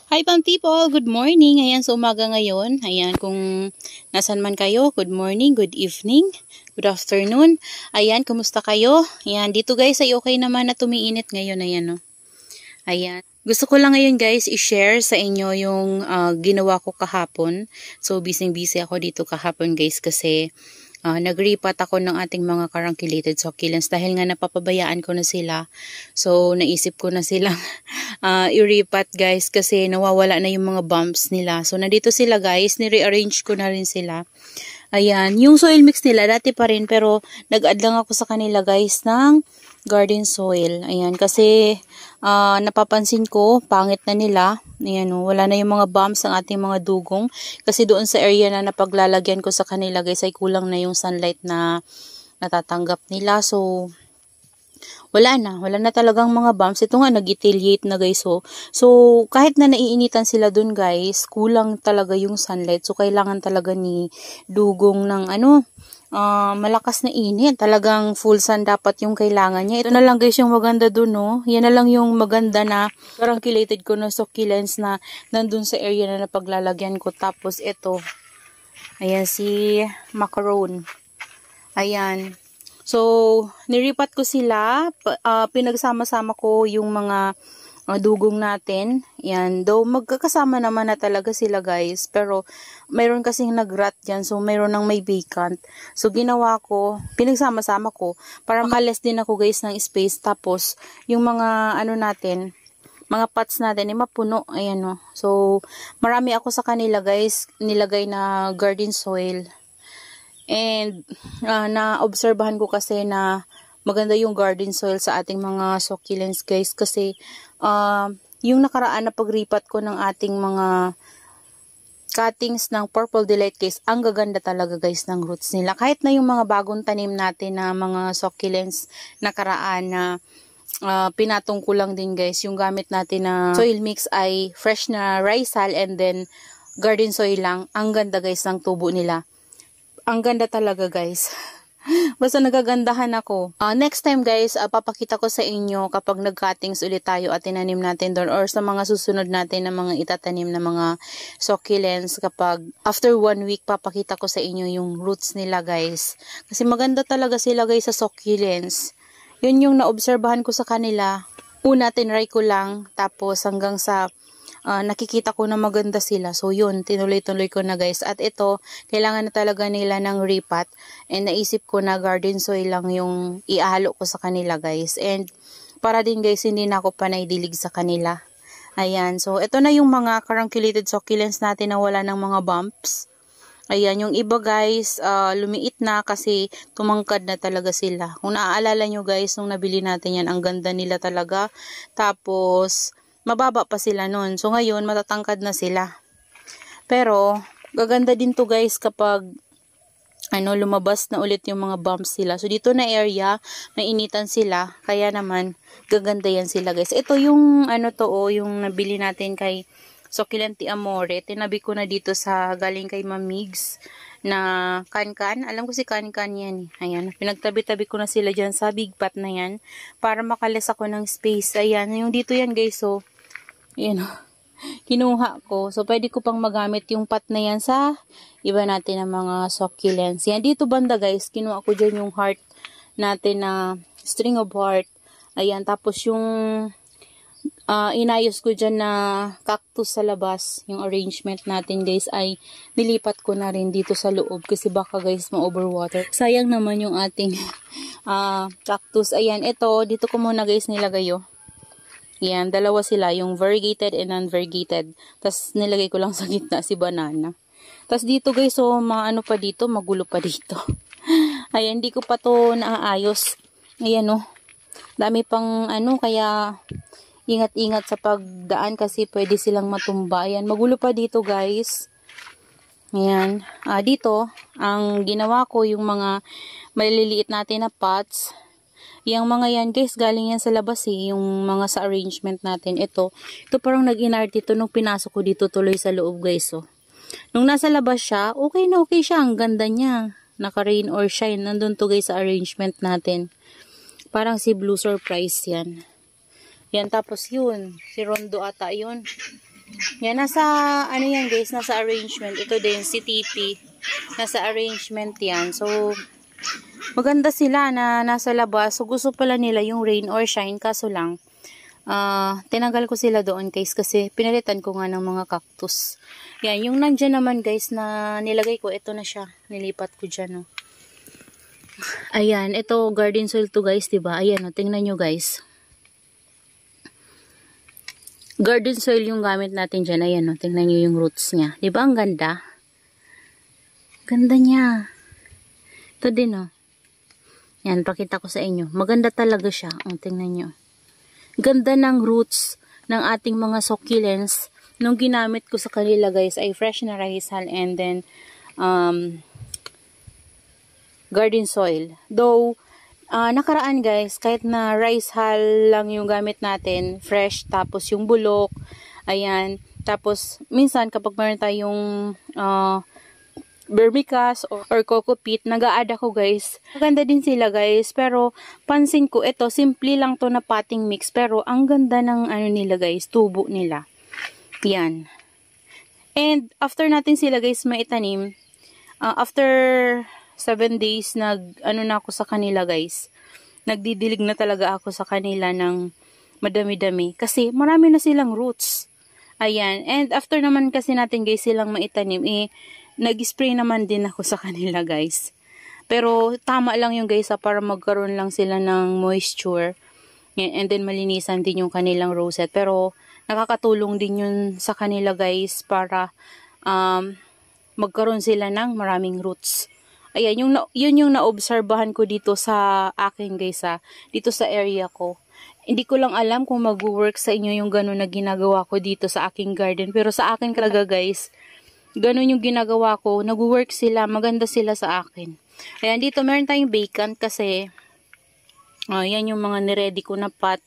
Hi Pam people, good morning. Ayan, sa umaga ngayon. Ayan, kung nasan man kayo, good morning, good evening, good afternoon. Ayan, kumusta kayo? Ayan, dito guys ay okay naman na tumiinit ngayon. Ayan, no? Ayan. Gusto ko lang ngayon guys i-share sa inyo yung ginawa ko kahapon. So, busy ako dito kahapon guys kasi nag-repat ako ng ating mga carunculate succulents dahil nga napapabayaan ko na sila. So, naisip ko na silang i-repat guys kasi nawawala na yung mga bumps nila. So, nandito sila guys. Ni-rearrange ko na rin sila. Ayan. Yung soil mix nila dati pa rin pero nag-add lang ako sa kanila guys ng garden soil. Ayan. Kasi napapansin ko pangit na nila. Ayan, wala na yung mga bumps ang ating mga dugong. Kasi doon sa area na napaglalagyan ko sa kanila guys ay kulang na yung sunlight na natatanggap nila. So, wala na talagang mga bumps. Ito nga, nag-retaliate na guys. So, kahit na naiinitan sila dun guys, kulang talaga yung sunlight. So, kailangan talaga ni dugong ng malakas na init. Talagang full sun dapat yung kailangan niya. Ito na lang guys yung maganda dun, no? Yan na lang yung maganda na carunculate ko na succulents na nandun sa area na napaglalagyan ko. Tapos ito, ayan si macaron. Ayan. So, niripat ko sila, pinagsama-sama ko yung mga dugong natin. Yan, though magkakasama naman na talaga sila guys, pero mayroon kasing nag-rot dyan, so mayroon nang may vacant. So, ginawa ko, pinagsama-sama ko, para makalis din ako guys ng space, tapos yung mga natin, mga pots natin ay mapuno. Ayan o. So, marami ako sa kanila guys, nilagay na garden soil. And na-obserbahan ko kasi na maganda yung garden soil sa ating mga succulents guys kasi yung nakaraan na pagripat ko ng ating mga cuttings ng Purple Delight guys, ang gaganda talaga guys ng roots nila. Kahit na yung mga bagong tanim natin na mga succulents nakaraan na pinatong ko lang din guys, yung gamit natin na soil mix ay fresh na risal and then garden soil lang. Ang ganda guys ng tubo nila. Ang ganda talaga guys. Basta nagagandahan ako. Next time guys, papakita ko sa inyo kapag nag-cuttings ulit tayo at tinanim natin doon or sa mga susunod natin na mga itatanim na mga succulents kapag after 1 week papakita ko sa inyo yung roots nila guys. Kasi maganda talaga sila guys sa succulents. Yun yung naobserbahan ko sa kanila. Una tinry ko lang tapos hanggang sa nakikita ko na maganda sila. So, yun, tinuloy-tuloy ko na guys. At ito, kailangan na talaga nila ng repat. And naisip ko na garden soil lang yung ihalo ko sa kanila guys. And para din guys, hindi na ako panay-dilig sa kanila. Ayan. So, ito na yung mga carunculated succulents natin na wala ng mga bumps. Ayan, yung iba guys, lumiit na kasi tumangkad na talaga sila. Kung naaalala nyo guys, nung nabili natin yan, ang ganda nila talaga. Tapos, mababa pa sila nun. So, ngayon, matatangkad na sila. Pero, gaganda din to guys kapag lumabas na ulit yung mga bumps sila. So, dito na area, may initan sila. Kaya naman, gaganda yan sila guys. Ito yung, yung nabili natin kay Succulent Amore. Tinabi ko na dito sa galing kay Mamigs na kan-kan. Alam ko si kan-kan yan. Ayan. Pinagtabi-tabi ko na sila dyan sa big pot na yan para makalis ako ng space. Ayan. Yung dito yan guys. So, ayan. Kinuha ko. So, pwede ko pang magamit yung pot na yan sa iba natin na mga succulents. Yan. Dito banda guys. Kinuha ko dyan yung heart natin na string of heart. Ayan. Tapos yung inayos ko dyan na cactus sa labas, yung arrangement natin guys ay nilipat ko na rin dito sa loob kasi baka guys ma-overwater. Sayang naman yung ating cactus. Ayan, ito, dito ko muna guys nilagay oh. Ayan, dalawa sila, yung variegated and non-variegated. Tapos nilagay ko lang sa gitna si banana. Tapos dito guys, oh, pa dito, magulo pa dito. Ayan, hindi ko pa to naaayos. Ayan oh, dami pang kaya ingat-ingat sa pagdaan kasi pwede silang matumba. Ayan, magulo pa dito guys. Ayan. Dito, ang ginawa ko yung mga maliliit natin na pots. Yung mga yan guys, galing yan sa labas eh. Yung mga sa arrangement natin. Ito parang nag-inart ito nung pinasok ko dito tuloy sa loob guys. Oh. Nung nasa labas siya, okay na okay siya. Ang ganda niya. Naka-rain or shine. Nandun to guys sa arrangement natin. Parang si Blue Surprise yan. Yan, tapos yun, si Rondo ata yun. Yan, nasa, ano yan guys, nasa arrangement. Ito din, si TP. Nasa arrangement yan. So, maganda sila na nasa labas. So, gusto pala nila yung rain or shine. Kaso lang, tinanggal ko sila doon guys kasi pinalitan ko nga ng mga cactus. Yan, yung nandyan naman guys na nilagay ko, ito na siya. Nilipat ko dyan, oh. Ayan, ito garden soil to guys, diba? Ayan, oh, tingnan nyo guys. Garden soil yung gamit natin dyan. Ayan, oh, tingnan nyo yung roots niya. Diba ang ganda? Ganda niya. Ito din, oh. Yan, pakita ko sa inyo. Maganda talaga siya. Oh, tingnan nyo. Ganda ng roots ng ating mga succulents. Nung ginamit ko sa kanila guys ay fresh na rice hull and then garden soil. Though, nakaraan guys, kahit na rice hull lang yung gamit natin, fresh, tapos yung bulok, ayan, tapos minsan kapag meron tayong vermicast or coco peat, nag-a-add ako guys. Maganda din sila guys, pero pansin ko ito, simple lang to na potting mix, pero ang ganda ng ano nila guys, tubo nila. Yan. And after natin sila guys maitanim, after 7 days ano na ako sa kanila guys. Nagdidilig na talaga ako sa kanila ng madami-dami kasi marami na silang roots. Ayan. And after naman kasi natin guys silang maitanim, nag-spray naman din ako sa kanila guys. Pero tama lang yung guys para magkaroon lang sila ng moisture. And then malinisan din yung kanilang rosette. Pero nakakatulong din yun sa kanila guys para magkaroon sila ng maraming roots. Ayan, yun yung naobserbahan ko dito sa akin guys dito sa area ko. Hindi ko lang alam kung mag-work sa inyo yung gano'n na ginagawa ko dito sa aking garden. Pero sa akin talaga guys, gano'n yung ginagawa ko. Nag-work sila, maganda sila sa akin. Ayan, dito meron tayong vacant kasi yan yung mga niready ko na pot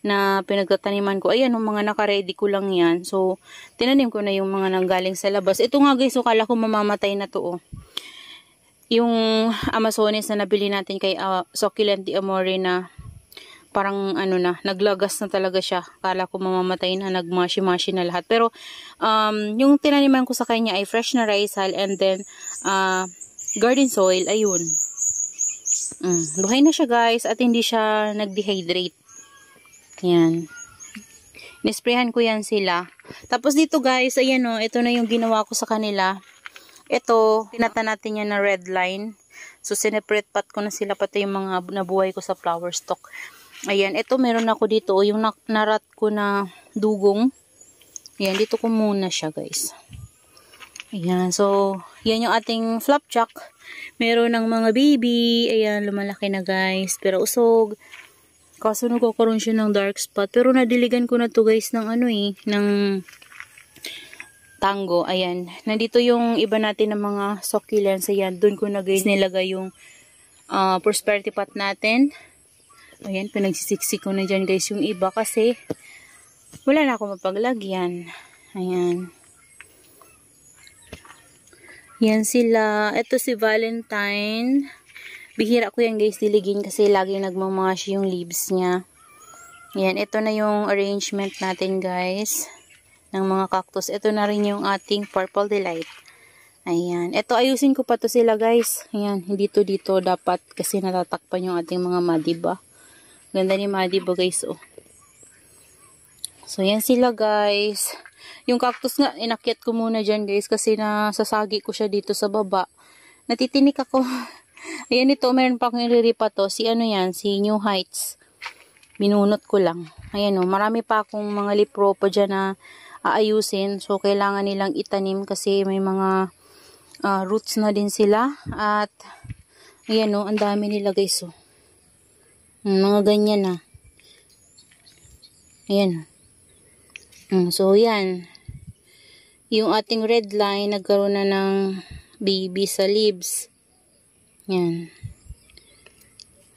na pinagtataniman ko. Ayan, yung mga naka-ready ko lang yan. So, tinanim ko na yung mga nanggaling sa labas. Ito nga guys, so kala ko mamamatay na to, oh. Yung Amazones na nabili natin kay Succulent de Amore na parang ano na, naglagas na talaga siya. Kala ko mamamatay na, nagmashi-mashi na lahat. Pero, yung tinaniman ko sa kanya ay fresh na rice hull and then, garden soil, ayun. Buhay na siya guys at hindi siya nag-dehydrate. Yan. Nisprayan ko yan sila. Tapos dito guys, ayan o, ito na yung ginawa ko sa kanila. Ito, pinata natin yan na red line. So, sineparate pot ko na sila pati yung mga nabuhay ko sa flower stock. Ayan, ito meron ako dito. Yung narat ko na dugong. Ayan, dito ko muna siya guys. Ayan, so, yan yung ating flapjack. Meron ng mga baby. Ayan, lumalaki na guys. Pero usog. Kaso nagkakaroon siya ng dark spot. Pero nadiligan ko na to guys ng ng tango. Ayan. Nandito yung iba natin ng mga succulents. Ayan. Doon ko na guys nilagay yung prosperity pot natin. Ayan. Pinagsisiksik ko na dyan guys yung iba kasi wala na ako mapaglagyan. Ayan. Yan sila. Ito si Valentine. Bihira ko yan guys diligin kasi lagi nagmamash yung leaves niya. Ayan. Ito na yung arrangement natin guys. Ng mga cactus. Ito na rin yung ating Purple Delight. Ayan. Ito, ayusin ko pa to sila, guys. Ayan. Dito dapat kasi natatakpan yung ating mga madiba. Ganda ni madiba, guys, oh. So, yan sila, guys. Yung cactus nga, inakyat ko muna dyan, guys, kasi nasasagi ko siya dito sa baba. Natitinik ako. Ayan, ito, meron pa akong iriripa to. Si New Heights. Binunot ko lang. Ayan, oh. Marami pa akong mga lipropa dyan na aayusin. So, kailangan nilang itanim kasi may mga roots na din sila. At, ayan o, ang dami nila guys o. Mga ganyan na. Ayan. So, yan. Yung ating red line, nagkaroon na ng baby sa leaves. Yan.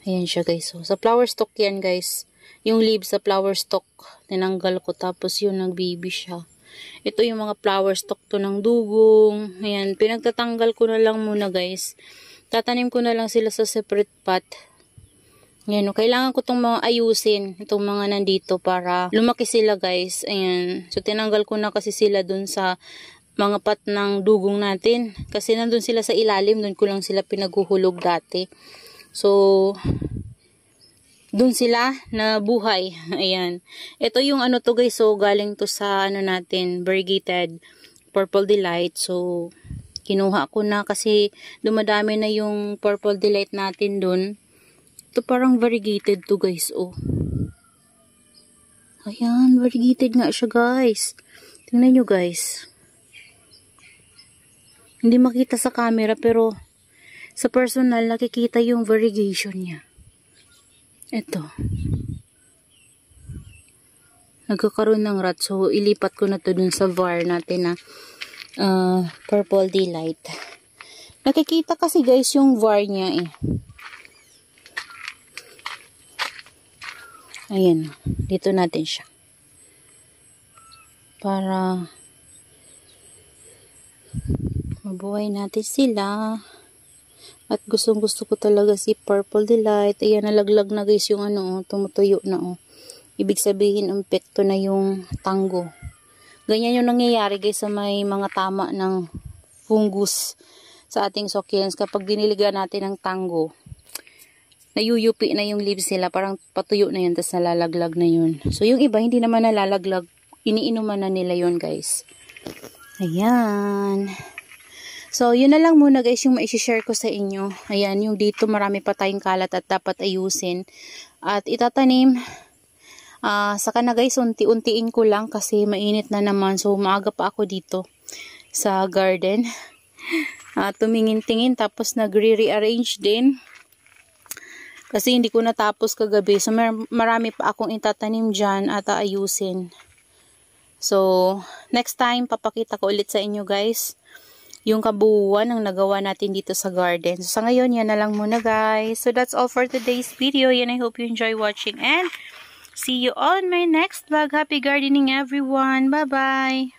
Ayan siya guys. So, sa flower stalk yan guys. Yung leaves sa flower stalk, tinanggal ko. Tapos yun, nag-baby siya. Ito yung mga flower stalk to ng dugong. Ayan, pinagtatanggal ko na lang muna guys. Tatanim ko na lang sila sa separate pot. Yan, kailangan ko itong mga ayusin, itong mga nandito para lumaki sila guys. Ayan. So, tinanggal ko na kasi sila dun sa mga pat ng dugong natin. Kasi nandun sila sa ilalim, dun ko lang sila pinaguhulog dati. So, dun sila na buhay. Ayan. Ito yung ano to guys, so galing to sa ano natin, variegated Purple Delight. So, kinuha ko na kasi dumadami na yung Purple Delight natin dun. Ito parang variegated to guys, oh. Ayan, variegated nga siya guys. Tingnan nyo guys. Hindi makita sa camera pero sa personal nakikita yung variegation niya. Ito. Nagkakaroon ng rot. So, ilipat ko na to dun sa var natin na Purple Delight. Nakikita kasi guys yung var niya eh. Ayan. Dito natin siya. Para mabuhay natin sila. At gustong gusto ko talaga si Purple Delight. Ayan, nalaglag na guys yung ano, tumutuyo na oh. Ibig sabihin, impekto na yung tango. Ganyan yung nangyayari guys sa may mga tama ng fungus sa ating succulents. Kapag diniligan natin ng tango, nayuyupi na yung leaves nila. Parang patuyo na yun, tapos nalalaglag na yun. So yung iba, hindi naman nalalaglag. Iniinuman na nila yun guys. Ayan. So, yun na lang muna guys yung maishishare ko sa inyo. Ayan, yung dito marami pa tayong kalat at dapat ayusin. At itatanim, saka na guys, unti-untiin ko lang kasi mainit na naman. So, maaga pa ako dito sa garden. Tumingin-tingin tapos nagre-rearrange din. Kasi hindi ko natapos kagabi. So, marami pa akong itatanim dyan at aayusin. So, next time, papakita ko ulit sa inyo guys yung kabuuan ng nagawa natin dito sa garden. So, sa ngayon, yan na lang muna guys. So, that's all for today's video. And I hope you enjoy watching. And see you on my next vlog. Happy gardening everyone. Bye-bye!